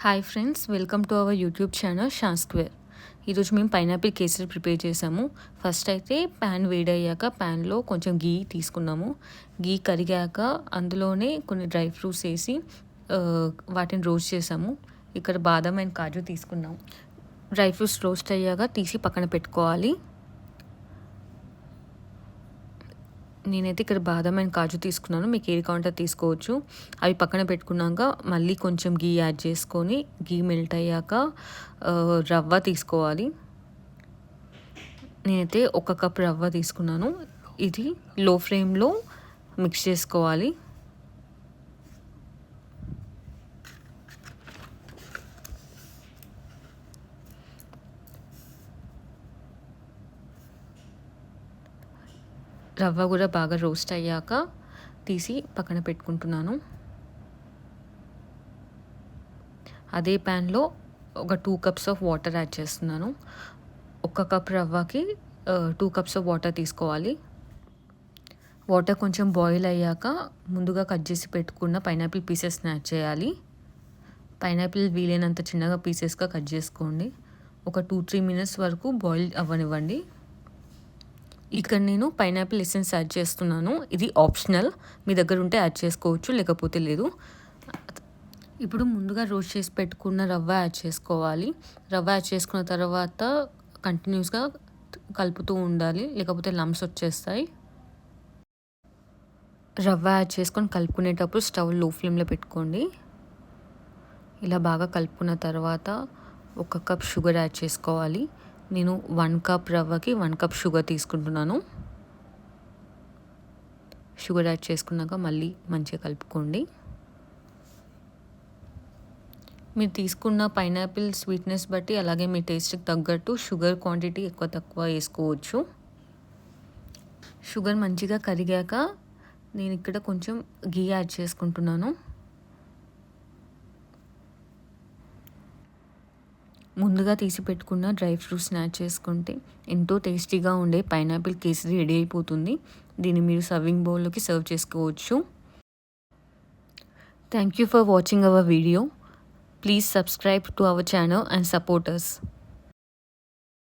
Hi friends, welcome to our YouTube channel Shaan square. ఈరోజు మేము pineapple kesari prepare చేసాము. First అయితే ప్యాన్ వేడయ్యాక ప్యాన్లో కొంచెం గీ తీసుకున్నాము. గీ కరిగాక అందులోనే కొన్ని డ్రై ఫ్రూట్స్ వేసి వాటిని రోస్ట్ చేసాము. ఇక్కడ బాదం అండ్ కాజు తీసుకున్నాము. డ్రై ఫ్రూట్స్ రోస్ట్ అయ్యాక తీసి పక్కన పెట్టుకోవాలి. నేనైతే ఇక్కడ బాదం అండ్ కాజు తీసుకున్నాను. మీకు ఏది కావాలంటే తీసుకోవచ్చు. అవి పక్కన పెట్టుకున్నాక మళ్ళీ కొంచెం గీ యాడ్ చేసుకొని గీ మెల్ట్ అయ్యాక రవ్వ తీసుకోవాలి. నేనైతే 1 కప్ రవ్వ తీసుకున్నాను. ఇది లో ఫ్లేమ్లో మిక్స్ చేసుకోవాలి. రవ్వ కూడా బాగా రోస్ట్ అయ్యాక తీసి పక్కన పెట్టుకుంటున్నాను. అదే ప్యాన్లో ఒక 2 కప్స్ ఆఫ్ వాటర్ యాడ్ చేస్తున్నాను. 1 కప్ రవ్వకి 2 కప్స్ ఆఫ్ వాటర్ తీసుకోవాలి. వాటర్ కొంచెం బాయిల్ అయ్యాక ముందుగా కట్ చేసి పెట్టుకున్న పైనాపిల్ పీసెస్ని యాడ్ చేయాలి. పైనాపిల్ వీలైనంత చిన్నగా పీసెస్గా కట్ చేసుకోండి. ఒక 2-3 మినిట్స్ వరకు బాయిల్ అవ్వనివ్వండి. ఇక్కడ నేను పైనాపిల్ ఎసెన్స్ యాడ్ చేస్తున్నాను. ఇది ఆప్షనల్, మీ దగ్గర ఉంటే యాడ్ చేసుకోవచ్చు, లేకపోతే లేదు. ఇప్పుడు ముందుగా రోస్ట్ చేసి పెట్టుకున్న రవ్వ యాడ్ చేసుకోవాలి. రవ్వ యాడ్ చేసుకున్న తర్వాత కంటిన్యూస్గా కలుపుతూ ఉండాలి, లేకపోతే లంప్స్ వచ్చేస్తాయి. రవ్వ యాడ్ చేసుకొని కలుపుకునేటప్పుడు స్టవ్ లో ఫ్లేమ్లో పెట్టుకోండి. ఇలా బాగా కలుపుకున్న తర్వాత 1 కప్ షుగర్ యాడ్ చేసుకోవాలి. నేను 1 కప్ రవ్వకి 1 కప్ షుగర్ తీసుకుంటున్నాను. షుగర్ యాడ్ చేసుకున్నాక మళ్ళీ మంచిగా కలుపుకోండి. మీరు తీసుకున్న పైనాపిల్ స్వీట్నెస్ బట్టి అలాగే మీ టేస్ట్కి తగ్గట్టు షుగర్ క్వాంటిటీ ఎక్కువ తక్కువ వేసుకోవచ్చు. షుగర్ మంచిగా కరిగాక నేను ఇక్కడ కొంచెం గీ యాడ్ చేసుకుంటున్నాను. ముందుగా తీసి పెట్టుకున్న డ్రై ఫ్రూట్స్ని యాడ్ చేసుకుంటే ఎంతో టేస్టీగా ఉండే పైనాపిల్ కేసరి రెడీ అయిపోతుంది. దీన్ని మీరు సర్వింగ్ బౌల్లోకి సర్వ్ చేసుకోవచ్చు. Thank you for watching our video. Please subscribe to our channel and support us.